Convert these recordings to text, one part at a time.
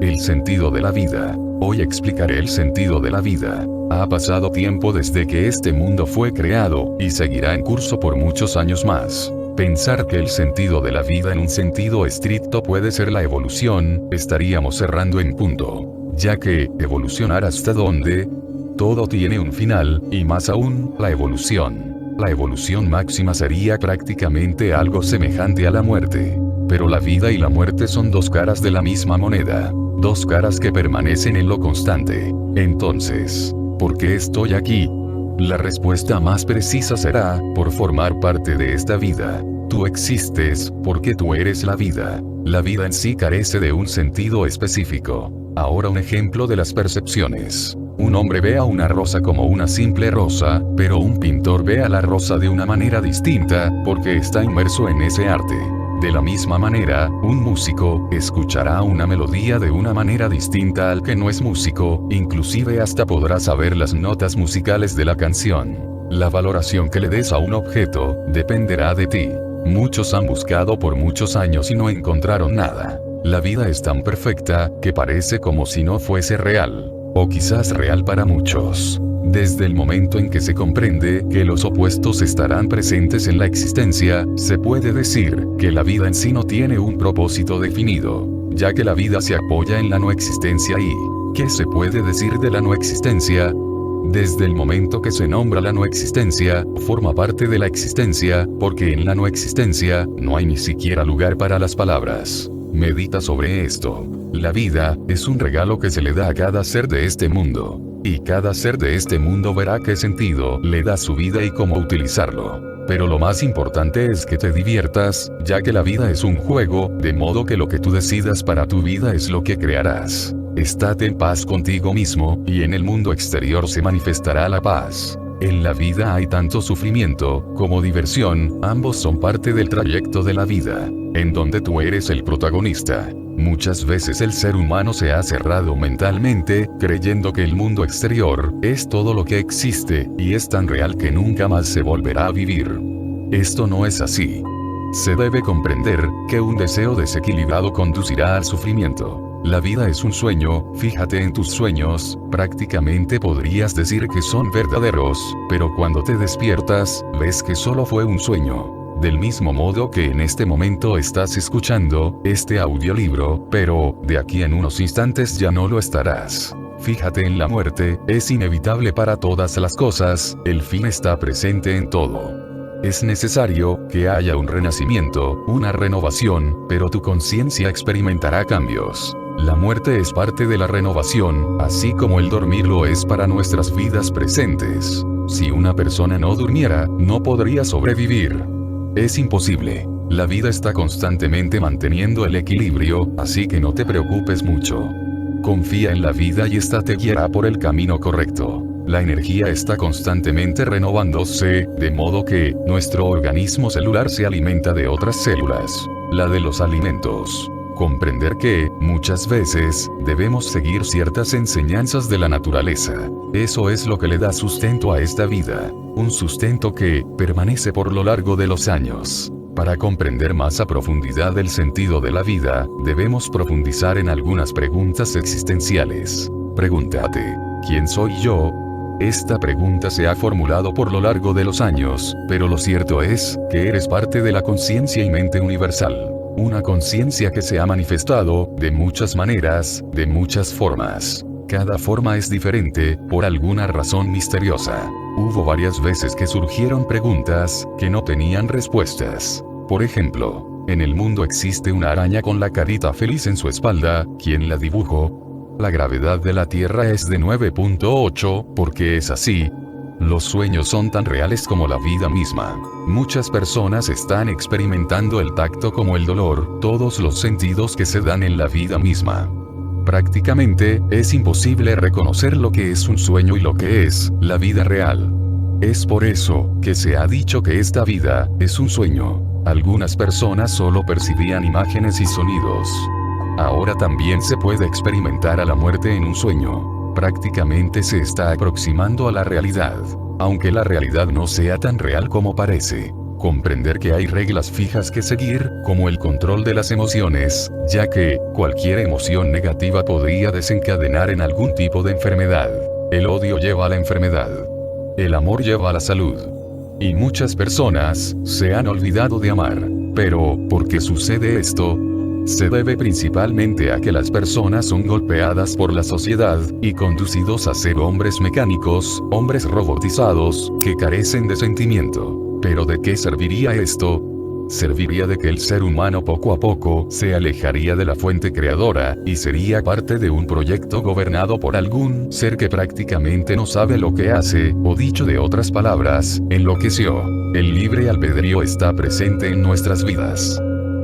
El sentido de la vida. Hoy explicaré el sentido de la vida. Ha pasado tiempo desde que este mundo fue creado, y seguirá en curso por muchos años más. Pensar que el sentido de la vida en un sentido estricto puede ser la evolución, estaríamos errando en punto. Ya que, ¿evolucionar hasta dónde? Todo tiene un final, y más aún, la evolución. La evolución máxima sería prácticamente algo semejante a la muerte. Pero la vida y la muerte son dos caras de la misma moneda. Dos caras que permanecen en lo constante. Entonces, ¿por qué estoy aquí? La respuesta más precisa será, por formar parte de esta vida. Tú existes, porque tú eres la vida. La vida en sí carece de un sentido específico. Ahora un ejemplo de las percepciones. Un hombre ve a una rosa como una simple rosa, pero un pintor ve a la rosa de una manera distinta, porque está inmerso en ese arte. De la misma manera, un músico escuchará una melodía de una manera distinta al que no es músico, inclusive hasta podrá saber las notas musicales de la canción. La valoración que le des a un objeto dependerá de ti. Muchos han buscado por muchos años y no encontraron nada. La vida es tan perfecta que parece como si no fuese real, o quizás real para muchos. Desde el momento en que se comprende que los opuestos estarán presentes en la existencia, se puede decir que la vida en sí no tiene un propósito definido, ya que la vida se apoya en la no existencia y, ¿qué se puede decir de la no existencia? Desde el momento que se nombra la no existencia, forma parte de la existencia, porque en la no existencia, no hay ni siquiera lugar para las palabras. Medita sobre esto. La vida es un regalo que se le da a cada ser de este mundo. Y cada ser de este mundo verá qué sentido le da su vida y cómo utilizarlo. Pero lo más importante es que te diviertas, ya que la vida es un juego, de modo que lo que tú decidas para tu vida es lo que crearás. Estate en paz contigo mismo, y en el mundo exterior se manifestará la paz. En la vida hay tanto sufrimiento como diversión, ambos son parte del trayecto de la vida, en donde tú eres el protagonista. Muchas veces el ser humano se ha cerrado mentalmente, creyendo que el mundo exterior es todo lo que existe, y es tan real que nunca más se volverá a vivir. Esto no es así. Se debe comprender que un deseo desequilibrado conducirá al sufrimiento. La vida es un sueño, fíjate en tus sueños, prácticamente podrías decir que son verdaderos, pero cuando te despiertas, ves que solo fue un sueño. Del mismo modo que en este momento estás escuchando este audiolibro, pero de aquí en unos instantes ya no lo estarás. Fíjate en la muerte, es inevitable para todas las cosas, el fin está presente en todo. Es necesario que haya un renacimiento, una renovación, pero tu conciencia experimentará cambios. La muerte es parte de la renovación, así como el dormir lo es para nuestras vidas presentes. Si una persona no durmiera, no podría sobrevivir. Es imposible. La vida está constantemente manteniendo el equilibrio, así que no te preocupes mucho. Confía en la vida y ésta te guiará por el camino correcto. La energía está constantemente renovándose, de modo que nuestro organismo celular se alimenta de otras células, la de los alimentos. Comprender que, muchas veces, debemos seguir ciertas enseñanzas de la naturaleza. Eso es lo que le da sustento a esta vida. Un sustento que permanece por lo largo de los años. Para comprender más a profundidad el sentido de la vida, debemos profundizar en algunas preguntas existenciales. Pregúntate, ¿quién soy yo? Esta pregunta se ha formulado por lo largo de los años, pero lo cierto es que eres parte de la conciencia y mente universal. Una conciencia que se ha manifestado, de muchas maneras, de muchas formas. Cada forma es diferente, por alguna razón misteriosa. Hubo varias veces que surgieron preguntas, que no tenían respuestas. Por ejemplo, en el mundo existe una araña con la carita feliz en su espalda, ¿quién la dibujó? La gravedad de la Tierra es de 9.8, ¿por qué es así? Los sueños son tan reales como la vida misma. Muchas personas están experimentando el tacto como el dolor, todos los sentidos que se dan en la vida misma. Prácticamente, es imposible reconocer lo que es un sueño y lo que es la vida real. Es por eso que se ha dicho que esta vida es un sueño. Algunas personas solo percibían imágenes y sonidos. Ahora también se puede experimentar a la muerte en un sueño. Prácticamente se está aproximando a la realidad, aunque la realidad no sea tan real como parece. comprender que hay reglas fijas que seguir, como el control de las emociones, ya que cualquier emoción negativa podría desencadenar en algún tipo de enfermedad. El odio lleva a la enfermedad. El amor lleva a la salud. Y muchas personas se han olvidado de amar. Pero, ¿por qué sucede esto? Se debe principalmente a que las personas son golpeadas por la sociedad, y conducidos a ser hombres mecánicos, hombres robotizados, que carecen de sentimiento. ¿Pero de qué serviría esto? Serviría de que el ser humano poco a poco se alejaría de la fuente creadora, y sería parte de un proyecto gobernado por algún ser que prácticamente no sabe lo que hace, o dicho de otras palabras, enloqueció. El libre albedrío está presente en nuestras vidas,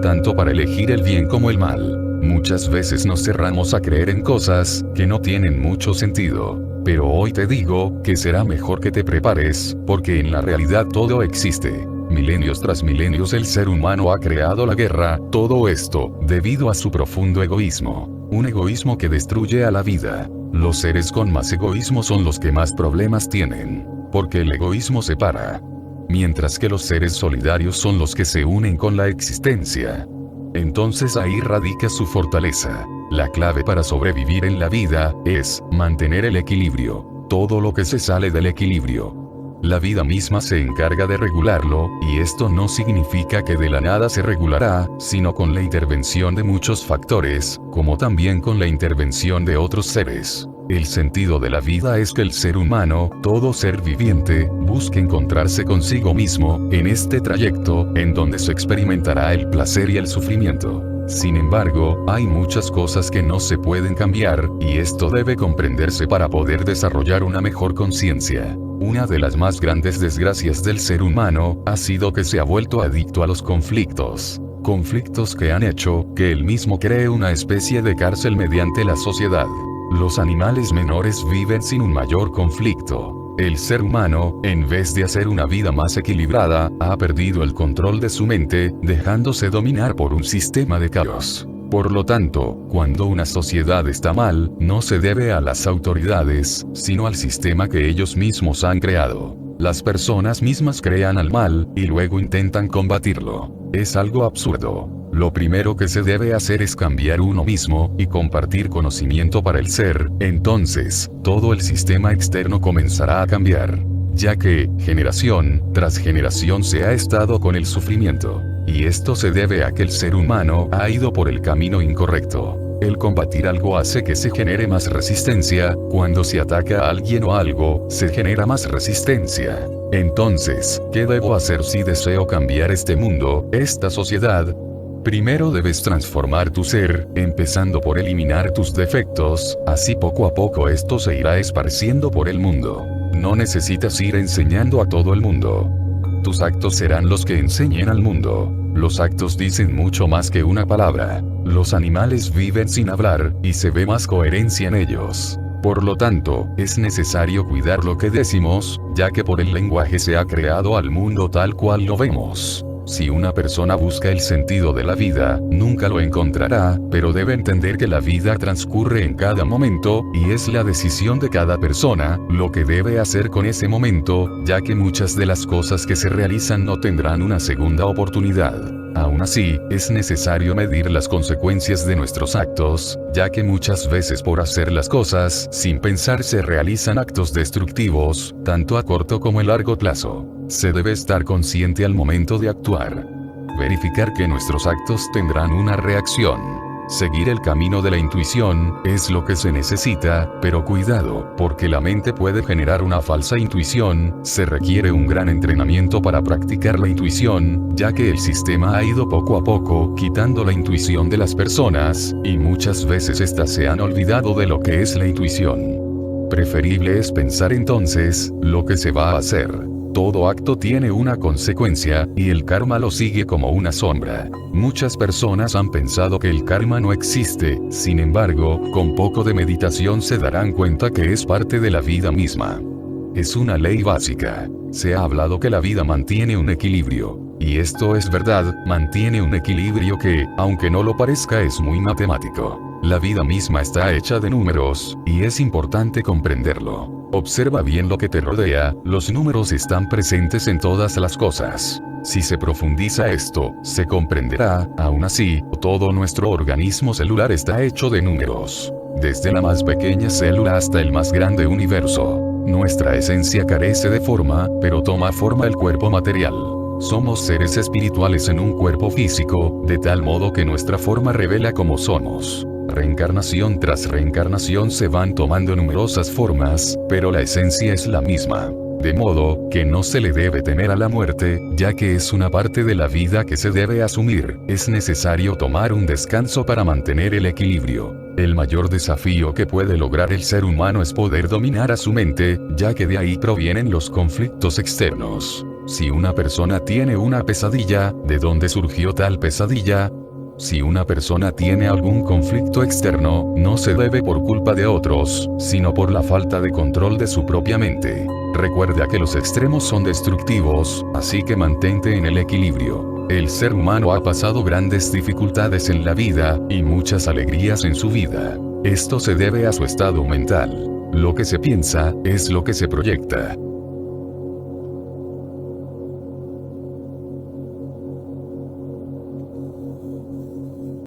tanto para elegir el bien como el mal. Muchas veces nos cerramos a creer en cosas que no tienen mucho sentido. Pero hoy te digo que será mejor que te prepares, porque en la realidad todo existe. Milenios tras milenios el ser humano ha creado la guerra, todo esto, debido a su profundo egoísmo. Un egoísmo que destruye a la vida. Los seres con más egoísmo son los que más problemas tienen, porque el egoísmo separa, mientras que los seres solidarios son los que se unen con la existencia. Entonces ahí radica su fortaleza. La clave para sobrevivir en la vida es mantener el equilibrio. Todo lo que se sale del equilibrio, la vida misma se encarga de regularlo, y esto no significa que de la nada se regulará, sino con la intervención de muchos factores, como también con la intervención de otros seres. El sentido de la vida es que el ser humano, todo ser viviente, busque encontrarse consigo mismo, en este trayecto, en donde se experimentará el placer y el sufrimiento. Sin embargo, hay muchas cosas que no se pueden cambiar, y esto debe comprenderse para poder desarrollar una mejor conciencia. Una de las más grandes desgracias del ser humano ha sido que se ha vuelto adicto a los conflictos. Conflictos que han hecho que él mismo cree una especie de cárcel mediante la sociedad. Los animales menores viven sin un mayor conflicto. El ser humano, en vez de hacer una vida más equilibrada, ha perdido el control de su mente, dejándose dominar por un sistema de caos. Por lo tanto, cuando una sociedad está mal, no se debe a las autoridades, sino al sistema que ellos mismos han creado. Las personas mismas crean al mal, y luego intentan combatirlo. Es algo absurdo. Lo primero que se debe hacer es cambiar uno mismo, y compartir conocimiento para el ser, entonces, todo el sistema externo comenzará a cambiar. Ya que, generación tras generación se ha estado con el sufrimiento. Y esto se debe a que el ser humano ha ido por el camino incorrecto. El combatir algo hace que se genere más resistencia, cuando se ataca a alguien o algo, se genera más resistencia. Entonces, ¿qué debo hacer si deseo cambiar este mundo, esta sociedad? Primero debes transformar tu ser, empezando por eliminar tus defectos, así poco a poco esto se irá esparciendo por el mundo. No necesitas ir enseñando a todo el mundo. Tus actos serán los que enseñen al mundo. Los actos dicen mucho más que una palabra. Los animales viven sin hablar, y se ve más coherencia en ellos. Por lo tanto, es necesario cuidar lo que decimos, ya que por el lenguaje se ha creado al mundo tal cual lo vemos. Si una persona busca el sentido de la vida, nunca lo encontrará, pero debe entender que la vida transcurre en cada momento, y es la decisión de cada persona, lo que debe hacer con ese momento, ya que muchas de las cosas que se realizan no tendrán una segunda oportunidad. Aún así, es necesario medir las consecuencias de nuestros actos, ya que muchas veces por hacer las cosas sin pensar se realizan actos destructivos, tanto a corto como a largo plazo. Se debe estar consciente al momento de actuar. Verificar que nuestros actos tendrán una reacción. Seguir el camino de la intuición es lo que se necesita, pero cuidado, porque la mente puede generar una falsa intuición. Se requiere un gran entrenamiento para practicar la intuición, ya que el sistema ha ido poco a poco quitando la intuición de las personas, y muchas veces éstas se han olvidado de lo que es la intuición. Preferible es pensar entonces lo que se va a hacer. Todo acto tiene una consecuencia, y el karma lo sigue como una sombra. Muchas personas han pensado que el karma no existe, sin embargo, con poco de meditación se darán cuenta que es parte de la vida misma. Es una ley básica. Se ha hablado que la vida mantiene un equilibrio. Y esto es verdad, mantiene un equilibrio que, aunque no lo parezca, es muy matemático. La vida misma está hecha de números, y es importante comprenderlo. Observa bien lo que te rodea, los números están presentes en todas las cosas. Si se profundiza esto, se comprenderá, aún así, todo nuestro organismo celular está hecho de números. Desde la más pequeña célula hasta el más grande universo. Nuestra esencia carece de forma, pero toma forma el cuerpo material. Somos seres espirituales en un cuerpo físico, de tal modo que nuestra forma revela cómo somos. Reencarnación tras reencarnación se van tomando numerosas formas, pero la esencia es la misma. De modo, que no se le debe temer a la muerte, ya que es una parte de la vida que se debe asumir. Es necesario tomar un descanso para mantener el equilibrio. El mayor desafío que puede lograr el ser humano es poder dominar a su mente, ya que de ahí provienen los conflictos externos. Si una persona tiene una pesadilla, ¿de dónde surgió tal pesadilla? Si una persona tiene algún conflicto externo, no se debe por culpa de otros, sino por la falta de control de su propia mente. Recuerda que los extremos son destructivos, así que mantente en el equilibrio. El ser humano ha pasado grandes dificultades en la vida, y muchas alegrías en su vida. Esto se debe a su estado mental. Lo que se piensa, es lo que se proyecta.